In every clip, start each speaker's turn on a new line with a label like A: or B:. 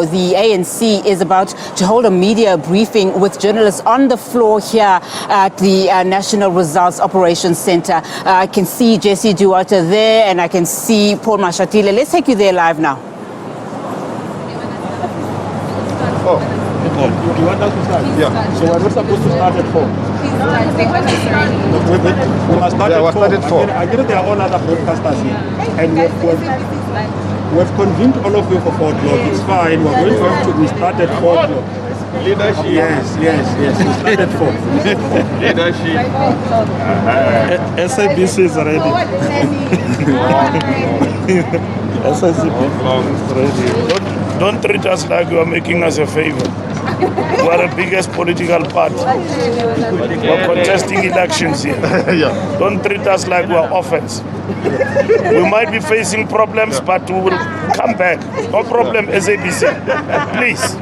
A: now, the ANC is about to hold a media briefing with journalists on the floor here at the National Results Operations Center. I can see Jessie, Duarte there, and I can see Paul Mashatile. Let's take you there live now.
B: Oh, you want us to start? Yeah. So we're supposed to start at 4. We must start at 4. I get there are all other broadcasters here. And we've convened all of you for 4 o'clock. It's fine. We're going to have to start at 4 o'clock. Leadership. Yes. We start at 4. Leadership. SABC is ready.
C: SABC is ready. Don't treat us like you are making us a favor. We are the biggest political party. We are contesting elections here. Yeah. Don't treat us like we are orphans. We might be facing problems, but we will come back. No problem, SABC. Please.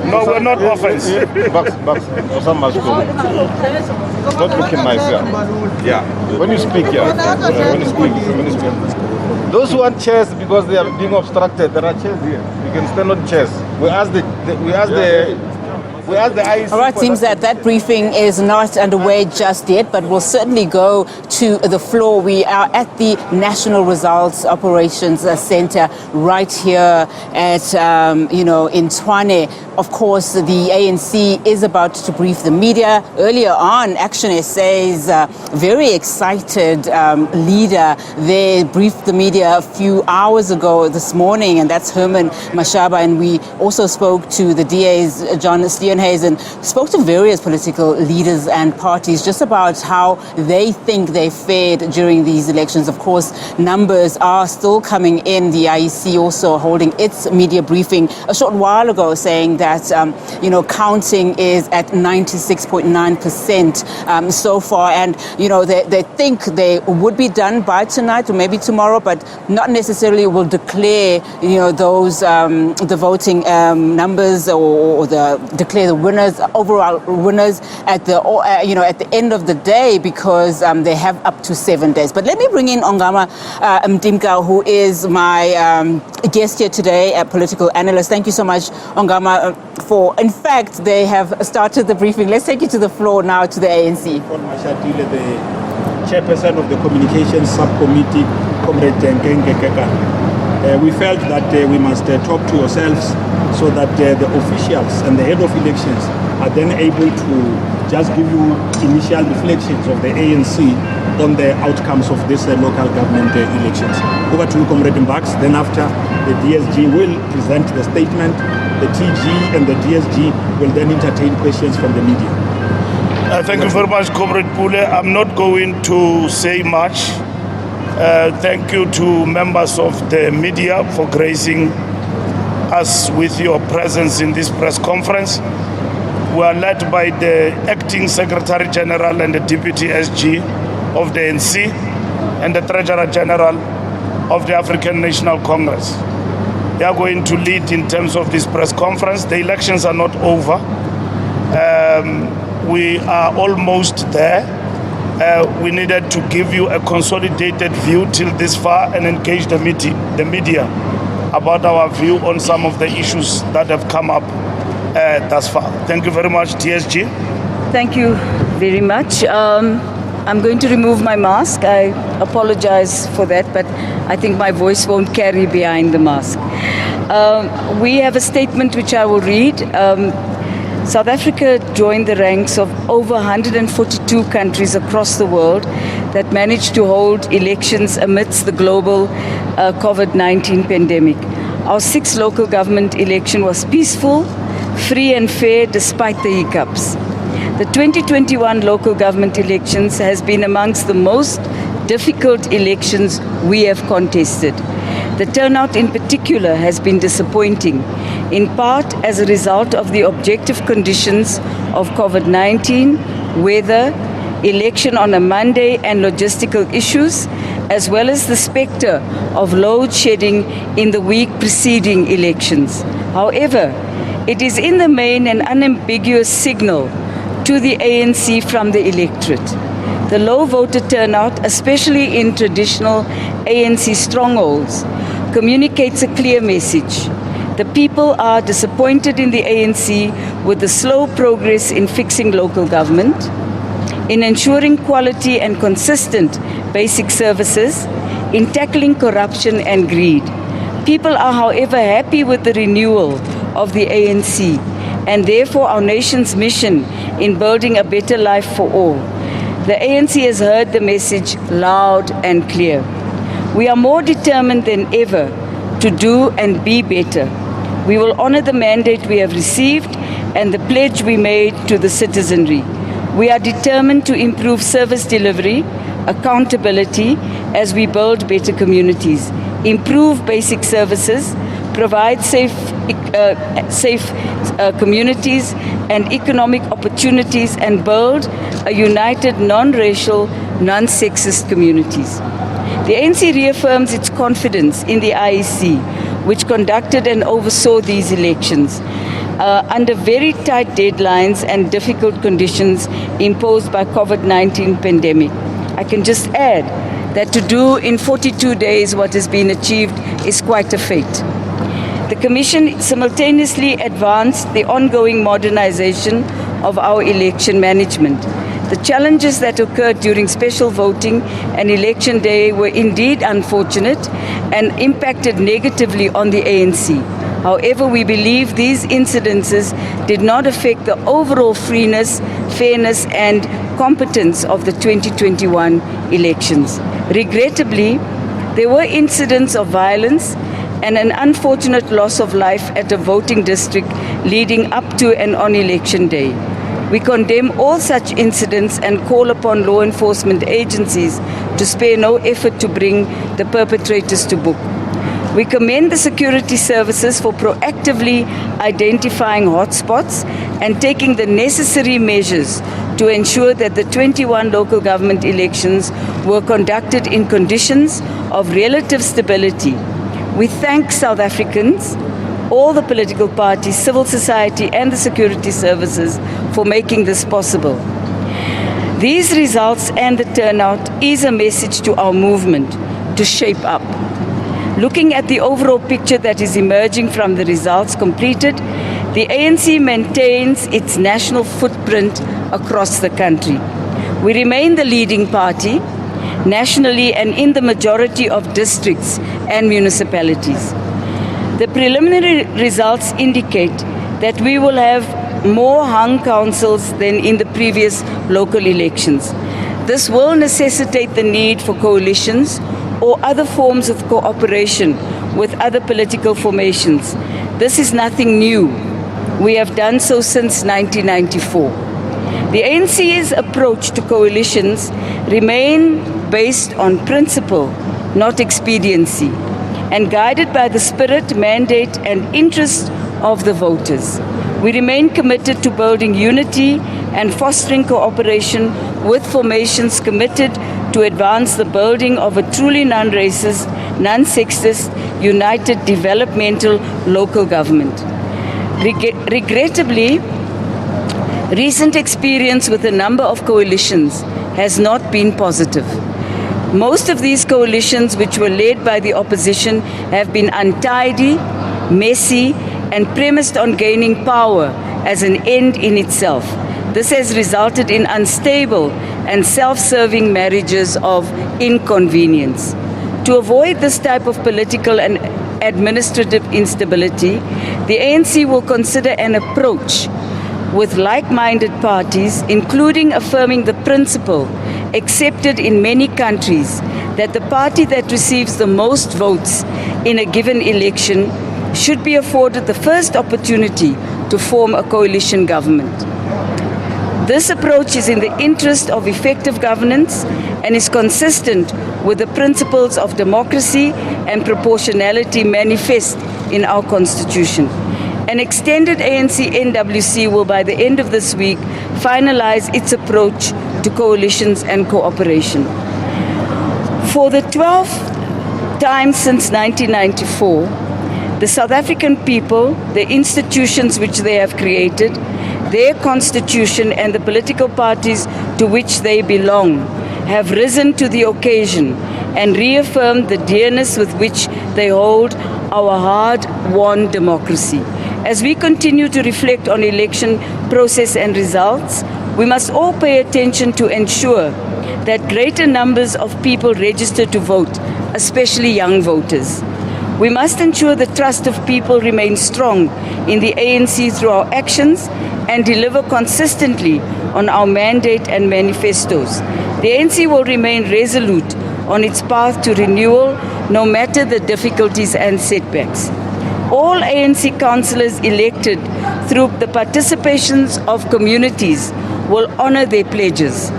C: No, we're not orphans.
B: Not looking myself. Yeah. When you speak, when you speak. Those who want chairs because they are being obstructed, there are chairs here. You can stand on chairs. We ask the IEC.
A: All right, seems that briefing is not underway just yet, but we'll certainly go to the floor. We are at the National Results Operations Center right here at, in Tshwane. Of course, the ANC is about to brief the media. Earlier on, Action SA's very excited leader, they briefed the media a few hours ago this morning, and that's Herman Mashaba. And we also spoke to the DA's John Steenhuisen, and spoke to various political leaders and parties just about how they think they fared during these elections. Of course, numbers are still coming in. The IEC also holding its media briefing a short while ago, saying that counting is at 96.9% so far, and they think they would be done by tonight or maybe tomorrow, but not necessarily will declare those the voting numbers or declare the winners, overall winners at the at the end of the day, because they have up to 7 days. But let me bring in Ongama Mdimka, who is my guest here today, a political analyst. Thank you so much, Ongama, in fact, they have started the briefing. Let's take you to the floor now to the ANC.
B: Paul Mashatile, the chairperson of the Communications Subcommittee, Comrade Jenkenge Kekan. We felt that we must talk to yourselves so that the officials and the head of elections are then able to just give you initial reflections of the ANC on the outcomes of this local government elections. Over to you, Comrade Mbax. Then after, the DSG will present the statement. The TG and the DSG will then entertain questions from the media.
C: Thank you very much, Comrade Pule. I'm not going to say much. Thank you to members of the media for gracing us with your presence in this press conference. We are led by the Acting Secretary General and the Deputy SG of the ANC and the Treasurer General of the African National Congress. They are going to lead in terms of this press conference. The elections are not over. We are almost there. We needed to give you a consolidated view till this far and engage the media about our view on some of the issues that have come up thus far. Thank you very much, TSG.
D: Thank you very much. I'm going to remove my mask. I apologize for that, but I think my voice won't carry behind the mask. We have a statement which I will read. South Africa joined the ranks of over 142 countries across the world that managed to hold elections amidst the global COVID-19 pandemic. Our 6th local government election was peaceful, free and fair despite the hiccups. The 2021 local government elections has been amongst the most difficult elections we have contested. The turnout in particular has been disappointing, in part as a result of the objective conditions of COVID-19, weather, election on a Monday and logistical issues, as well as the spectre of load shedding in the week preceding elections. However, it is in the main an unambiguous signal to the ANC from the electorate. The low voter turnout, especially in traditional ANC strongholds, communicates a clear message. The people are disappointed in the ANC with the slow progress in fixing local government, in ensuring quality and consistent basic services, in tackling corruption and greed. People are, however, happy with the renewal of the ANC and therefore our nation's mission in building a better life for all. The ANC has heard the message loud and clear. We are more determined than ever to do and be better. We will honor the mandate we have received and the pledge we made to the citizenry. We are determined to improve service delivery, accountability as we build better communities, improve basic services, provide safe communities and economic opportunities, and build a united, non-racial, non-sexist communities. The ANC reaffirms its confidence in the IEC, which conducted and oversaw these elections under very tight deadlines and difficult conditions imposed by COVID-19 pandemic. I can just add that to do in 42 days what has been achieved is quite a feat. The Commission simultaneously advanced the ongoing modernization of our election management. The challenges that occurred during special voting and election day were indeed unfortunate and impacted negatively on the ANC. However, we believe these incidences did not affect the overall freeness, fairness and competence of the 2021 elections. Regrettably, there were incidents of violence and an unfortunate loss of life at a voting district leading up to and on election day. We condemn all such incidents and call upon law enforcement agencies to spare no effort to bring the perpetrators to book. We commend the security services for proactively identifying hotspots and taking the necessary measures to ensure that the 21 local government elections were conducted in conditions of relative stability. We thank South Africans, all the political parties, civil society and the security services for making this possible. These results and the turnout is a message to our movement to shape up. Looking at the overall picture that is emerging from the results completed, the ANC maintains its national footprint across the country. We remain the leading party nationally and in the majority of districts and municipalities. The preliminary results indicate that we will have more hung councils than in the previous local elections. This will necessitate the need for coalitions or other forms of cooperation with other political formations. This is nothing new. We have done so since 1994. The ANC's approach to coalitions remain based on principle, not expediency, and guided by the spirit, mandate, and interest of the voters. We remain committed to building unity and fostering cooperation with formations committed to advance the building of a truly non-racist, non-sexist, united developmental local government. Regrettably, recent experience with a number of coalitions has not been positive. Most of these coalitions, which were led by the opposition, have been untidy, messy, and premised on gaining power as an end in itself. This has resulted in unstable and self-serving marriages of inconvenience. To avoid this type of political and administrative instability, the ANC will consider an approach with like-minded parties, including affirming the principle accepted in many countries that the party that receives the most votes in a given election should be afforded the first opportunity to form a coalition government. This approach is in the interest of effective governance and is consistent with the principles of democracy and proportionality manifest in our Constitution. An extended ANC NWC will by the end of this week finalize its approach to coalitions and cooperation. For the 12th time since 1994, the South African people, the institutions which they have created, their constitution and the political parties to which they belong have risen to the occasion and reaffirmed the dearness with which they hold our hard-won democracy. As we continue to reflect on election process and results, we must all pay attention to ensure that greater numbers of people register to vote, especially young voters. We must ensure the trust of people remains strong in the ANC through our actions and deliver consistently on our mandate and manifestos. The ANC will remain resolute on its path to renewal, no matter the difficulties and setbacks. All ANC councillors elected through the participations of communities will honour their pledges.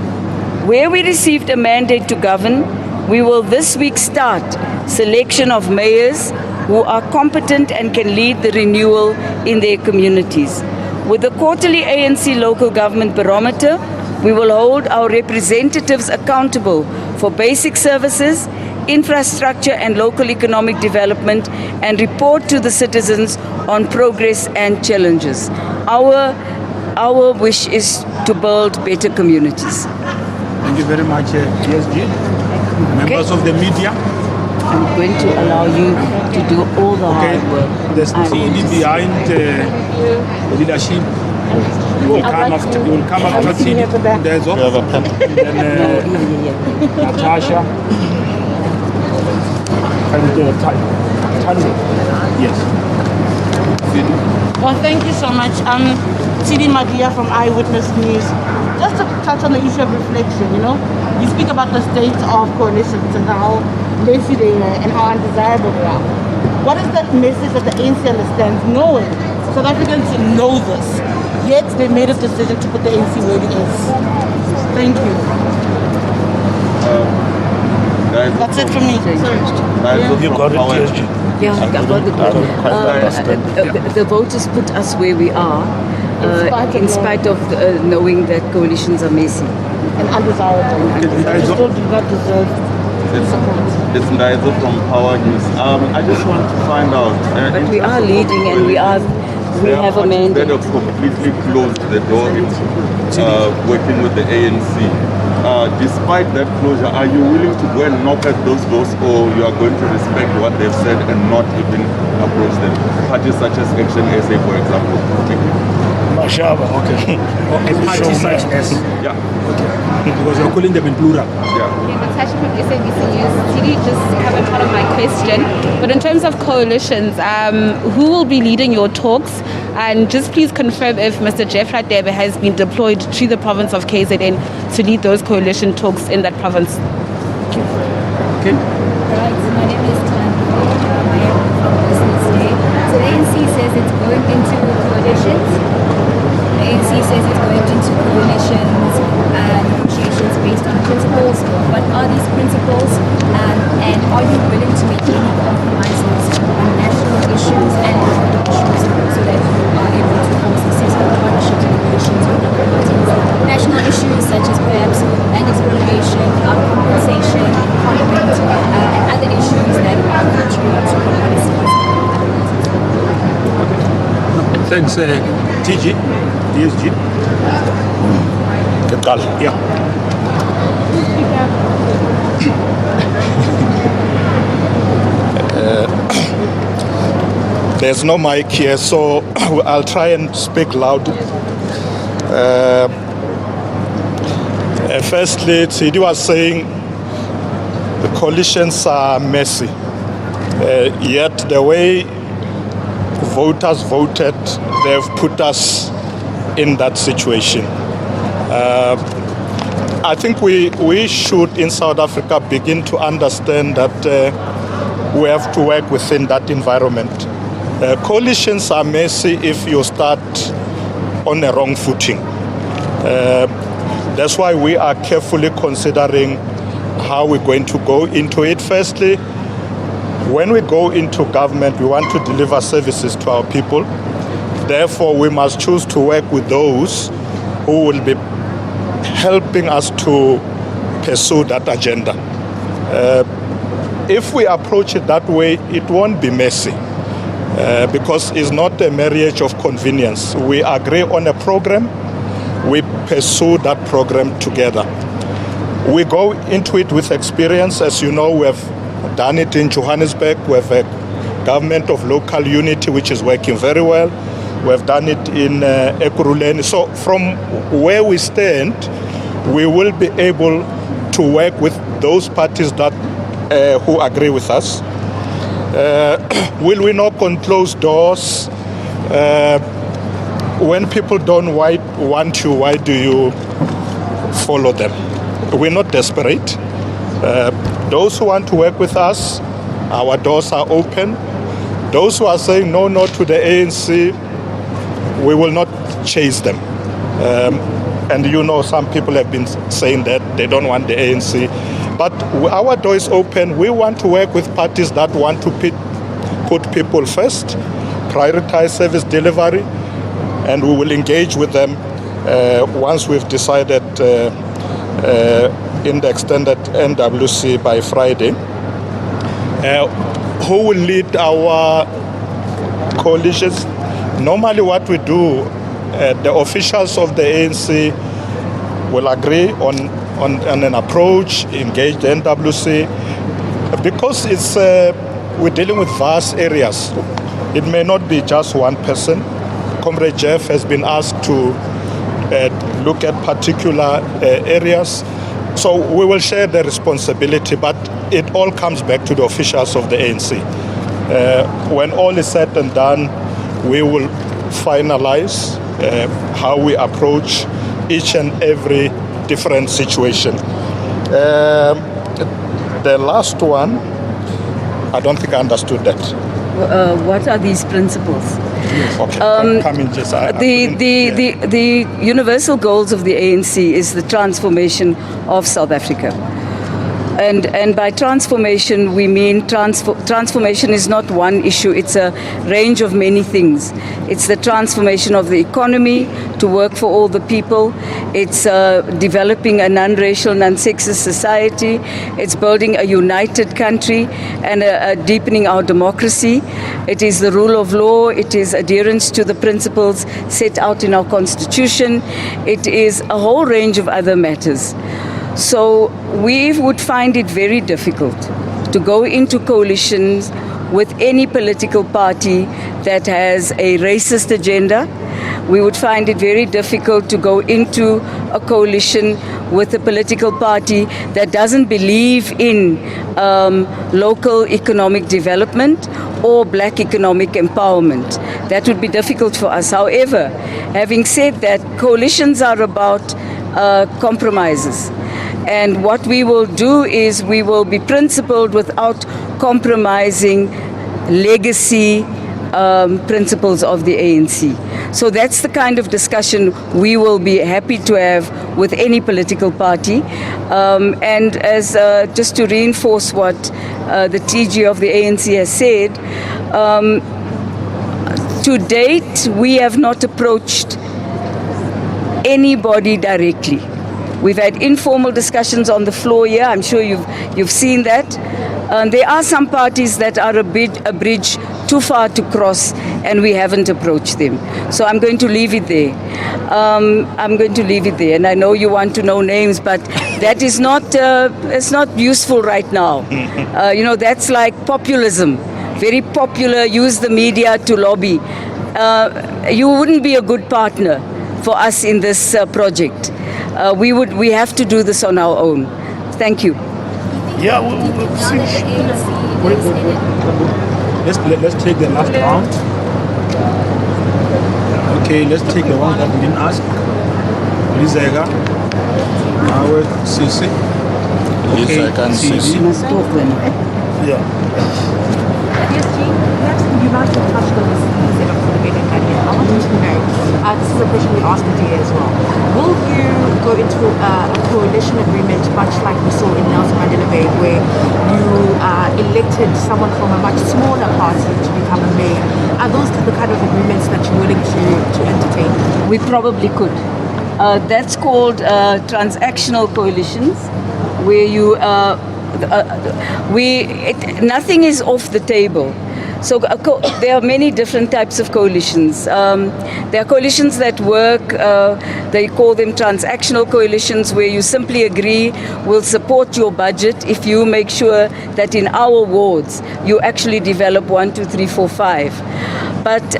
D: Where we received a mandate to govern, we will this week start selection of mayors who are competent and can lead the renewal in their communities. With the quarterly ANC local government barometer, we will hold our representatives accountable for basic services, infrastructure and local economic development, and report to the citizens on progress and challenges. Our wish is to build better communities.
B: Thank you very much, Jessie. Members of the media.
A: I'm going to allow you to do all the hard work.
B: The CD behind the leadership. You will come after. You will come after CD. There's all. Then Natasha and Tanya. Yes.
E: Well, thank you so much. CD Magia from Eyewitness News. Just to touch on the issue of reflection, you speak about the state of coalitions and how messy they are and how undesirable they are. What is that message that the ANC understands, knowing South Africans know this, yet they made a decision to put the ANC where it is? Thank you. That's it from me.
C: You got it, Jessie.
D: Yeah, the voters put us where we are, in spite of knowing that coalitions are messy.
E: And undesirable. They still do not deserve support.
F: It's Ndaizo from Power News. I just want to find out.
D: But we are leading and we have a mandate.
F: Instead of completely closed the door into working with the ANC, despite that closure, are you willing to go and knock at those doors, or you are going to respect what they've said and not even approach them? Parties such as Action SA, for example. Thank you.
C: Mashaba, okay.
B: Party such as.
F: Yeah.
B: Because you're calling them in plural.
F: Yeah.
G: Natasha from SABC News. TD just covered part of my question. But in terms of coalitions, who will be leading your talks? And just please confirm if Mr. Jeff Radebe has been deployed to the province of KZN to lead those coalition talks in that province.
B: Okay.
H: Right, so my name is Tanya. I am from Business Day. So the ANC says it's going into coalitions. The ANC says it's going into coalitions and negotiations based on principles. What are these principles? And are you willing to make any compromises on national issues and local issues so that you are able to form successful partnerships and coalitions with other parties? National issues such as perhaps land expropriation, compensation, parliament, and other issues that are contrary to policies.
B: Thanks, TG. DSG. Yeah.
I: There's no mic here, so I'll try and speak loud. Firstly, Tsidi was saying the coalitions are messy. Yet the way voters voted, they've put us in that situation. I think we should in South Africa begin to understand that we have to work within that environment. Coalitions are messy if you start on the wrong footing. That's why we are carefully considering how we're going to go into it. Firstly, when we go into government, we want to deliver services to our people. Therefore, we must choose to work with those who will be helping us to pursue that agenda. If we approach it that way, it won't be messy because it's not a marriage of convenience. We agree on a program, we pursue that program together. We go into it with experience. As you know, we have done it in Johannesburg. We have a government of local unity which is working very well. We have done it in Ekurhuleni. So from where we stand, we will be able to work with those parties that who agree with us. Will we knock on closed doors? When people don't want you, why do you follow them? We're not desperate. Those who want to work with us, our doors are open. Those who are saying no to the ANC, we will not chase them. And you know, some people have been saying that they don't want the ANC. But our door is open. We want to work with parties that want to put people first, prioritize service delivery, and we will engage with them once we've decided in the extended NWC by Friday. Who will lead our coalitions? Normally what we do, the officials of the ANC will agree on an approach, engage the NWC, because it's we're dealing with vast areas. It may not be just one person. Comrade Jeff has been asked to look at particular areas. So we will share the responsibility, but it all comes back to the officials of the ANC. When all is said and done, we will finalize how we approach each and every different situation. The last one, I don't think I understood that.
D: What are these principles?
I: Okay, come in just.
D: The universal goals of the ANC is the transformation of South Africa. And by transformation, we mean transformation is not one issue, it's a range of many things. It's the transformation of the economy to work for all the people. It's developing a non-racial, non-sexist society. It's building a united country and deepening our democracy. It is the rule of law. It is adherence to the principles set out in our constitution. It is a whole range of other matters. So we would find it very difficult to go into coalitions with any political party that has a racist agenda. We would find it very difficult to go into a coalition with a political party that doesn't believe in local economic development or black economic empowerment. That would be difficult for us. However, having said that, coalitions are about compromises. And what we will do is we will be principled without compromising legacy principles of the ANC. So that's the kind of discussion we will be happy to have with any political party. And as just to reinforce what the TG of the ANC has said, to date we have not approached anybody directly. We've had informal discussions on the floor here. I'm sure you've seen that. There are some parties that are a bridge too far to cross, and we haven't approached them. So I'm going to leave it there. And I know you want to know names, but that is not it's not useful right now. That's like populism. Very popular. Use the media to lobby. You wouldn't be a good partner for us in this project. We have to do this on our own. Thank you.
C: Yeah, we'll see.
B: Let's take the last round. Okay, let's take the one that we didn't ask. Lizega, Howard, Sisi. Okay,
I: Sisi.
C: Yeah.
J: You might have touched on this setup for the meeting earlier. I want to know, this is a question we asked the DA as well. Will you go into a coalition agreement much like we saw in Nelson Mandela Bay, where you elected someone from a much smaller party to become a mayor? Are those the kind of agreements that you're willing to entertain?
D: We probably could. That's called transactional coalitions, where you nothing is off the table. So there are many different types of coalitions. There are coalitions that work, they call them transactional coalitions, where you simply agree, we'll support your budget if you make sure that in our wards you actually develop 1, 2, 3, 4, 5. But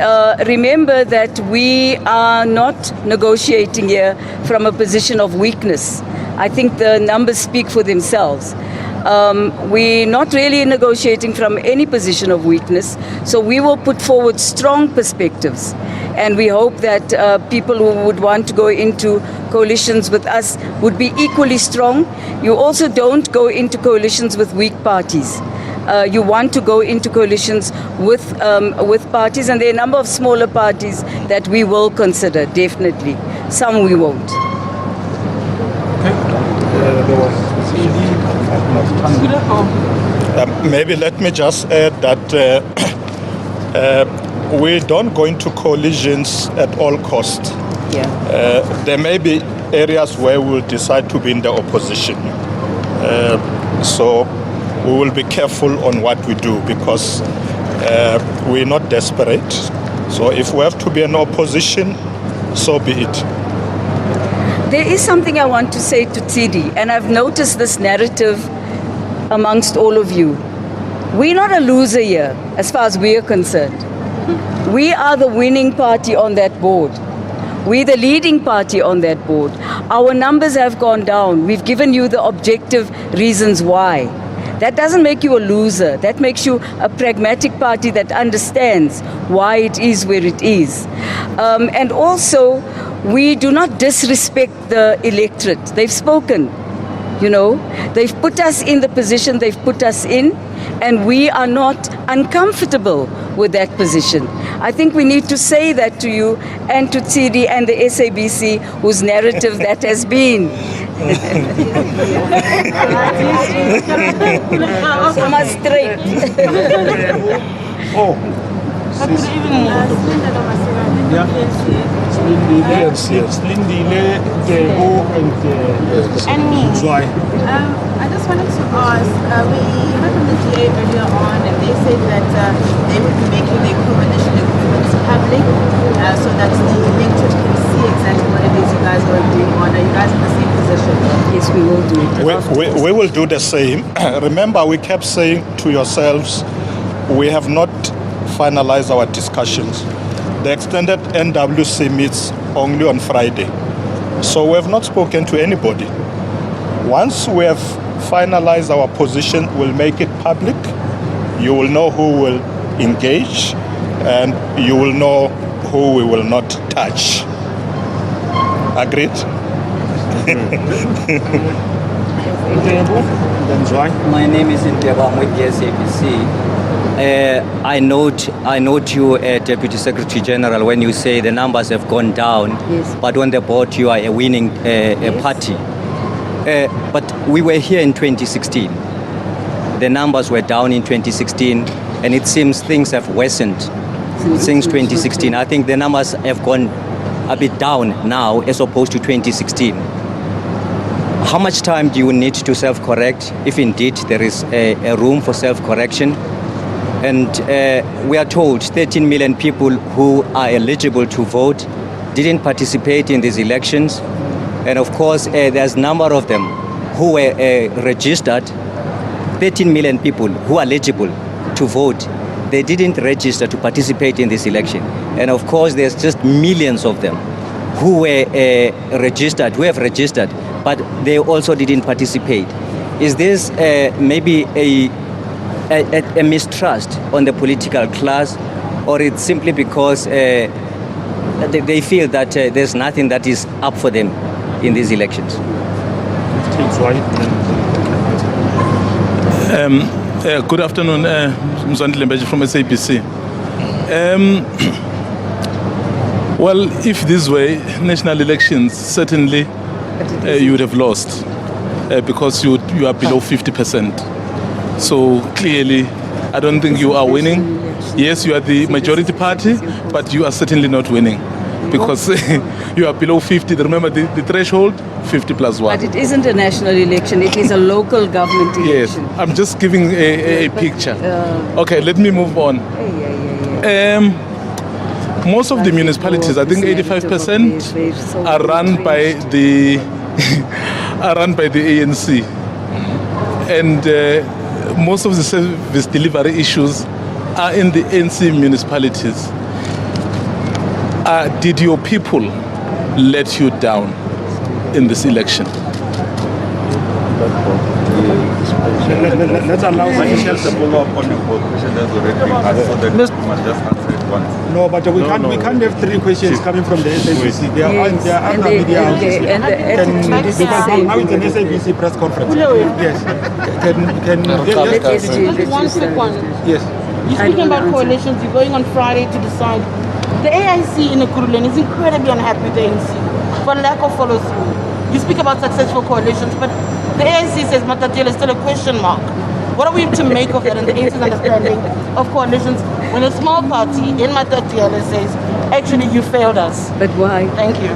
D: remember that we are not negotiating here from a position of weakness. I think the numbers speak for themselves. We're not really negotiating from any position of weakness, so we will put forward strong perspectives. And we hope that people who would want to go into coalitions with us would be equally strong. You also don't go into coalitions with weak parties. You want to go into coalitions with parties, and there are a number of smaller parties that we will consider, definitely. Some we won't.
I: Maybe let me just add that we don't go into coalitions at all costs.
D: Yeah.
I: There may be areas where we'll decide to be in the opposition. So we will be careful on what we do, because we're not desperate. So if we have to be in opposition, so be it.
D: There is something I want to say to Tsidi, and I've noticed this narrative amongst all of you. We're not a loser here, as far as we are concerned. We are the winning party on that board. We're the leading party on that board. Our numbers have gone down. We've given you the objective reasons why. That doesn't make you a loser. That makes you a pragmatic party that understands why it is where it is. And also, we do not disrespect the electorate. They've spoken, you know. They've put us in the position they've put us in, and we are not uncomfortable with that position. I think we need to say that to you and to Tsidi and the SABC, whose narrative that has been. Soma straight.
B: Lindile, Debo, and
E: me.
B: Joy.
K: I just wanted to ask, we heard from the GA earlier on, and they said that they would be making their coalition agreements public so that the electorate can see exactly what it is you guys are agreeing on. Are you guys in the same position?
D: Yes, we will do it.
I: We will do the same. Remember, we kept saying to yourselves, we have not finalized our discussions. The extended NWC meets only on Friday. So we have not spoken to anybody. Once we have finalized our position, we'll make it public. You will know who will engage, and you will know who we will not touch. Agreed?
L: My name is Nteba, I'm with the SABC. I note you, Deputy Secretary General, when you say the numbers have gone down,
D: yes,
L: but on the board you are a winning party. But we were here in 2016. The numbers were down in 2016, and it seems things have worsened since 2016. I think the numbers have gone a bit down now as opposed to 2016. How much time do you need to self-correct, if indeed there is a room for self-correction? And we are told 13 million people who are eligible to vote didn't participate in these elections. And of course, there's a number of them who were registered, 13 million people who are eligible to vote. They didn't register to participate in this election. And of course, there's just millions of them who were registered, who have registered, but they also didn't participate. Is this maybe a mistrust on the political class, or it's simply because they feel that there's nothing that is up for them in these elections?
M: Good afternoon, Mzwandile Lembeji from SABC. Well, if these were national elections, certainly you would have lost because you are below 50%. So clearly, I don't think you are winning. Yes, you are the majority party, but you are certainly not winning. because you are below 50. Remember the threshold, 50 plus 1.
D: But it isn't a national election, it is a local government
M: Yes,
D: election.
M: I'm just giving a picture. Okay, let me move on. Most of the municipalities, I think 85%, are run by the are run by the ANC, and most of the service delivery issues are in the ANC municipalities. Did your people let you down in this election?
B: Let's allow
F: Michelle to follow up on the question that's already been asked, so that must just answer it once.
B: No, but we can't have three questions coming from the SABC. There are other media houses here. Now it's an SABC press conference. Yes.
E: One quick one.
B: Yes.
E: You're speaking about coalitions. You're going on Friday to decide. The AIC in Ekurhuleni is incredibly unhappy with the ANC for lack of follow-through. You speak about successful coalitions, but the ANC says Matatiele is still a question mark. What are we to make of that and the ANC's understanding of coalitions when a small party in Matatiele says, actually, you failed us?
D: But why?
E: Thank you.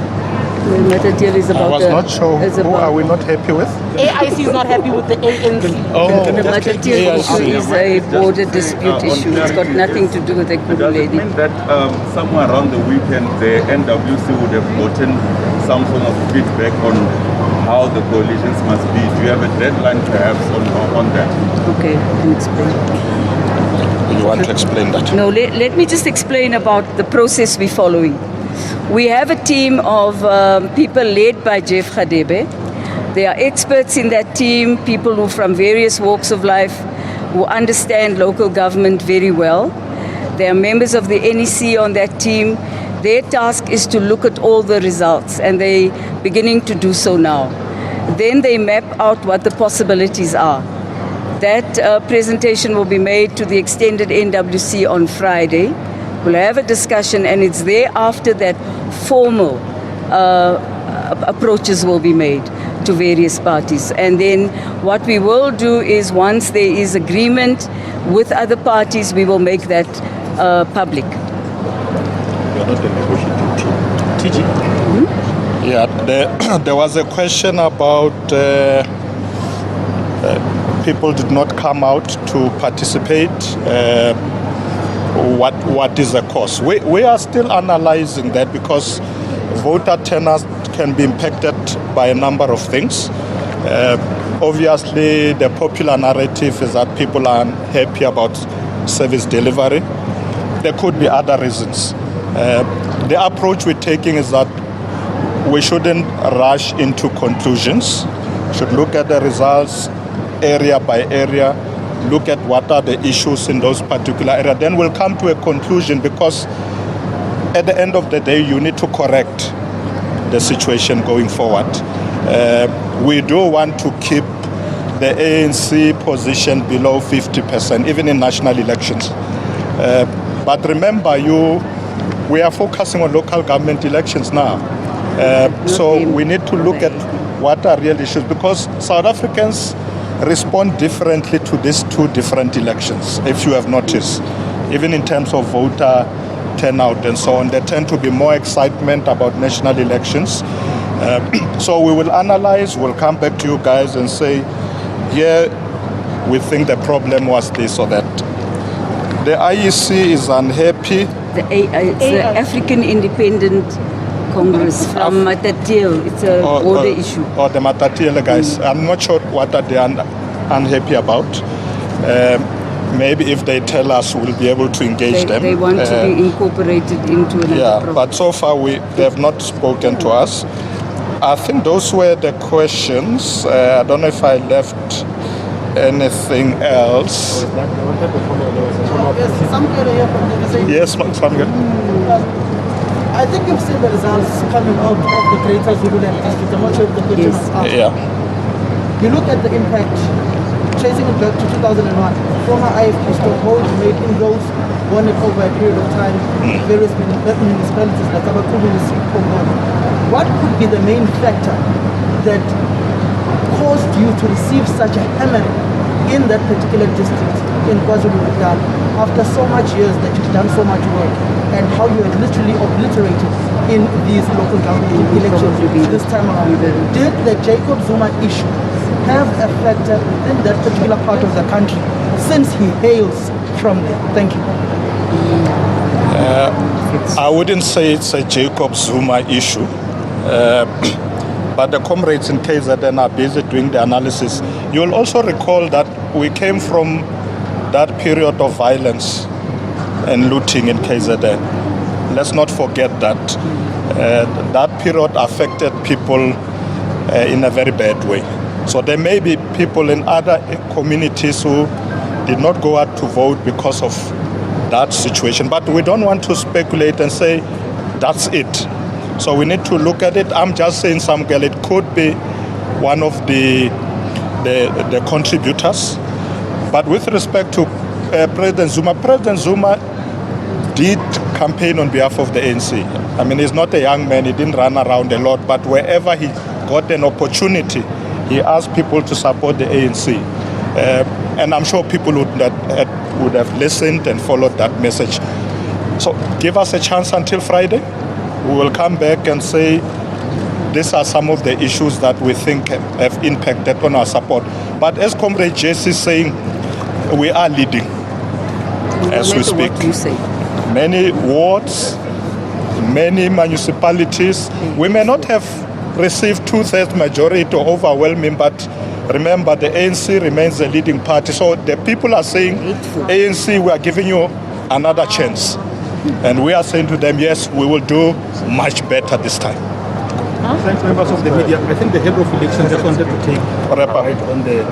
D: Well, Matatiele is about
I: I was not sure who are we not happy with?
E: AIC is not happy with the ANC.
D: The Matatiele issue is a border dispute issue. It's got nothing to do with the
F: Does it mean that somewhere around the weekend the NWC would have gotten some form of feedback on how the coalitions must be? Do you have a deadline perhaps on that?
D: Okay, I can explain.
I: You want to explain that?
D: No, let me just explain about the process we're following. We have a team of people led by Jeff Radebe. They are experts in that team, people who from various walks of life who understand local government very well. There are members of the NEC on that team. Their task is to look at all the results, and they're beginning to do so now. Then they map out what the possibilities are. That presentation will be made to the extended NWC on Friday. We'll have a discussion, and it's thereafter that formal approaches will be made to various parties. And then what we will do is, once there is agreement with other parties, we will make that public.
I: You're not a negotiating team. TG? Yeah, there was a question about people did not come out to participate. What is the cause? We are still analyzing that, because voter turnout can be impacted by a number of things. Obviously, the popular narrative is that people are unhappy about service delivery. There could be other reasons. The approach we're taking is that we shouldn't rush into conclusions. We should look at the results area by area, look at what are the issues in those particular areas. Then we'll come to a conclusion, because at the end of the day, you need to correct the situation going forward. We do want to keep the ANC position below 50%, even in national elections. But remember, we are focusing on local government elections now. So we need to look at what are real issues, because South Africans respond differently to these two different elections, if you have noticed, even in terms of voter turnout and so on. There tend to be more excitement about national elections. So we will analyze, we'll come back to you guys and say, here we think the problem was this or that. The IEC is unhappy.
D: It's the African Independent Congress from Matatiele. It's a border issue.
I: Or the Matatiele guys. I'm not sure what are they unhappy about. Maybe if they tell us, we'll be able to engage them.
D: They want to be incorporated into another province.
I: But so far they have not spoken to us. I think those were the questions. I don't know if I left anything else. Yes, Samir.
N: I think you've seen the results coming out of the Greater Zululand district. I'm not sure if the question was asked.
I: Yeah.
N: You look at the impact, tracing it back to 2001. Former IFP Stockholm made inroads, won it over a period of time. Various municipalities like Abakulu and what could be the main factor that caused you to receive such a hammering in that particular district in KwaZulu-Natal, after so much years that you've done so much work, and how you had literally obliterated in these local government elections this time around. Did the Jacob Zuma issue have a factor within that particular part of the country, since he hails from there? Thank you.
I: I wouldn't say it's a Jacob Zuma issue, but the comrades in KZN are busy doing the analysis. You'll also recall that we came from that period of violence and looting in KZN. Let's not forget that. That period affected people in a very bad way. So there may be people in other communities who did not go out to vote because of that situation. But we don't want to speculate and say that's it. So we need to look at it. I'm just saying, Samkel, it could be one of the contributors. But with respect to President Zuma did campaign on behalf of the ANC. I mean, he's not a young man, he didn't run around a lot, but wherever he got an opportunity, he asked people to support the ANC. And I'm sure people would have listened and followed that message. So give us a chance until Friday. We will come back and say these are some of the issues that we think have impacted on our support. But as Comrade Jessie is saying, we are leading as we speak.
A: What you say.
I: Many wards, many municipalities. We may not have received 2/3 majority or overwhelming, but remember the ANC remains the leading party. So the people are saying, ANC, we are giving you another chance. And we are saying to them, yes, we will do much better this time.
B: Thanks, members of the media. I think the head of elections just wanted to take right on the...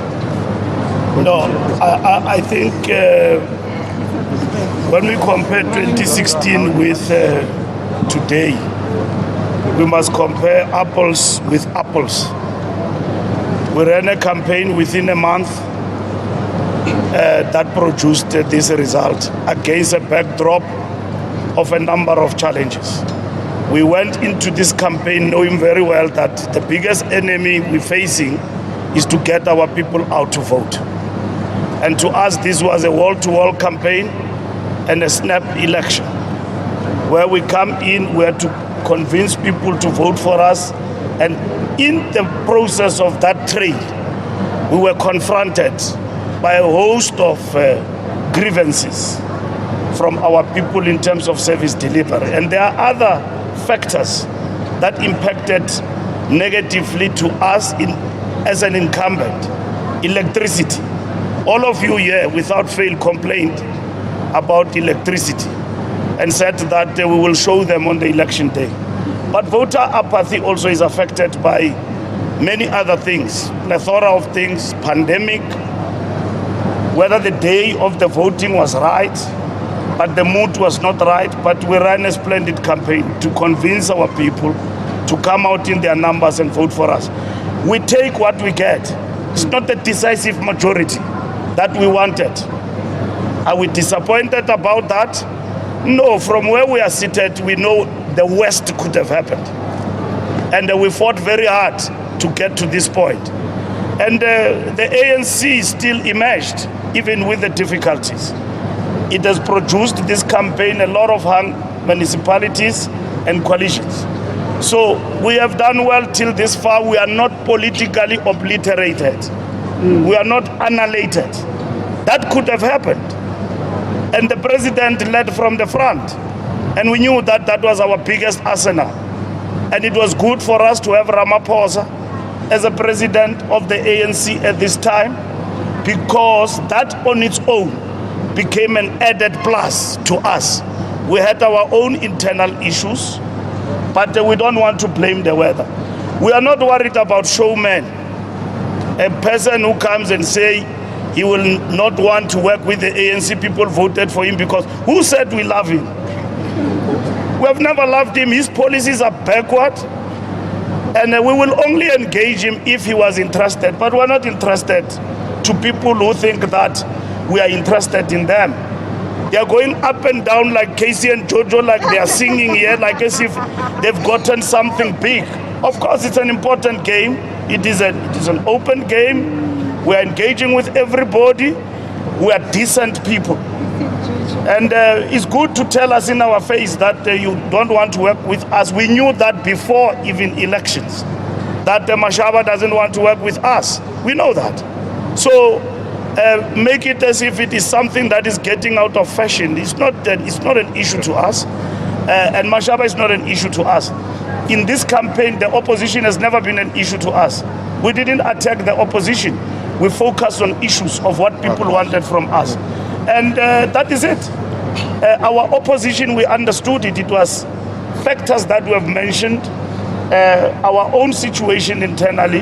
C: No, I think when we compare 2016 with today, we must compare apples with apples. We ran a campaign within a month that produced this result against a backdrop of a number of challenges. We went into this campaign knowing very well that the biggest enemy we're facing is to get our people out to vote. And to us, this was a wall-to-wall campaign and a snap election, where we come in, we had to convince people to vote for us. And in the process of that trade, we were confronted by a host of grievances from our people in terms of service delivery. And there are other factors that impacted negatively to us as an incumbent. Electricity. All of you here, without fail, complained about electricity and said that we will show them on the election day. But voter apathy also is affected by many other things, plethora of things, pandemic, whether the day of the voting was right, but the mood was not right. But we ran a splendid campaign to convince our people to come out in their numbers and vote for us. We take what we get. It's not the decisive majority that we wanted. Are we disappointed about that? No, from where we are seated, we know the worst could have happened. And we fought very hard to get to this point. And the ANC still emerged, even with the difficulties. It has produced this campaign a lot of municipalities and coalitions. So we have done well till this far. We are not politically obliterated. We are not annihilated. That could have happened. And the president led from the front. And we knew that that was our biggest arsenal. And it was good for us to have Ramaphosa as a president of the ANC at this time, because that on its own became an added plus to us. We had our own internal issues, but we don't want to blame the weather. We are not worried about showmen. A person who comes and say he will not want to work with the ANC, people voted for him because who said we love him? We have never loved him. His policies are backward, and we will only engage him if he was interested. But we're not interested to people who think that we are interested in them. They are going up and down like Casey and Jojo, like they are singing here, like as if they've gotten something big. Of course, it's an important game. It is an open game. We are engaging with everybody. We are decent people. And it's good to tell us in our face that you don't want to work with us. We knew that before even elections, that Mashaba doesn't want to work with us. We know that. So make it as if it is something that is getting out of fashion. It's not an issue to us. And Mashaba is not an issue to us. In this campaign, the opposition has never been an issue to us. We didn't attack the opposition. We focused on issues of what people wanted from us. And that is it. Our opposition, we understood it. It was factors that we have mentioned, our own situation internally,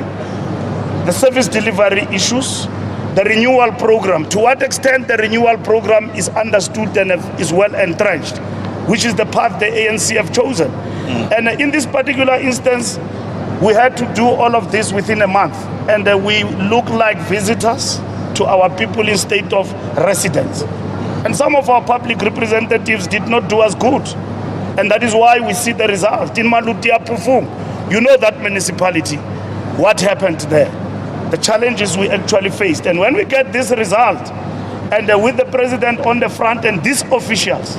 C: the service delivery issues, the renewal program. To what extent the renewal program is understood and is well entrenched, which is the path the ANC have chosen. And in this particular instance, we had to do all of this within a month. And we look like visitors to our people in state of residence. And some of our public representatives did not do us good. And that is why we see the result. In Malutia Pufung, you know that municipality, what happened there, the challenges we actually faced. And when we get this result, and with the president on the front and these officials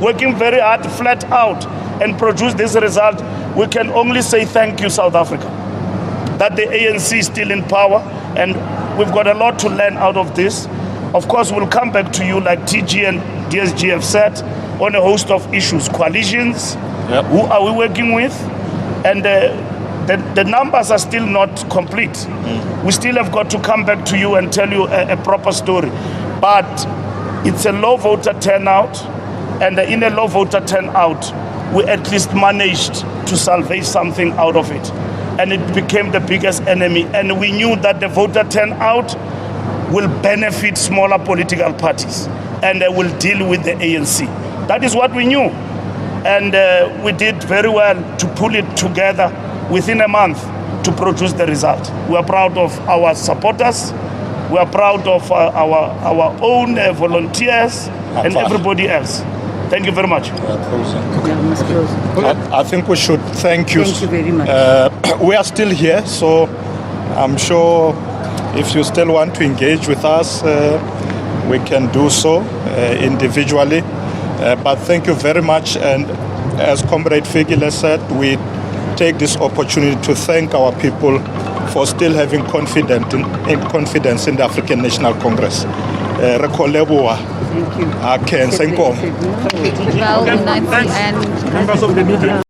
C: working very hard, flat out, and produce this result, we can only say thank you, South Africa, that the ANC is still in power, and we've got a lot to learn out of this. Of course, we'll come back to you, like TG and DSG have said, on a host of issues. Coalitions, who are we working with? And the numbers are still not complete. We still have got to come back to you and tell you a proper story. But it's a low voter turnout, and in a low voter turnout, we at least managed to salvage something out of it. And it became the biggest enemy. And we knew that the voter turnout will benefit smaller political parties, and they will deal with the ANC. That is what we knew. And we did very well to pull it together within a month to produce the result. We are proud of our supporters. We are proud of our own volunteers and everybody else. Thank you very much.
I: I think we should thank you.
D: Thank you very much.
I: We are still here, so I'm sure if you still want to engage with us, we can do so individually. But thank you very much. And as Comrade Figile said, we take this opportunity to thank our people for still having confidence in the African National Congress.
G: Thank you.
I: Thank you.
G: Well, Nancy and
B: members of the media.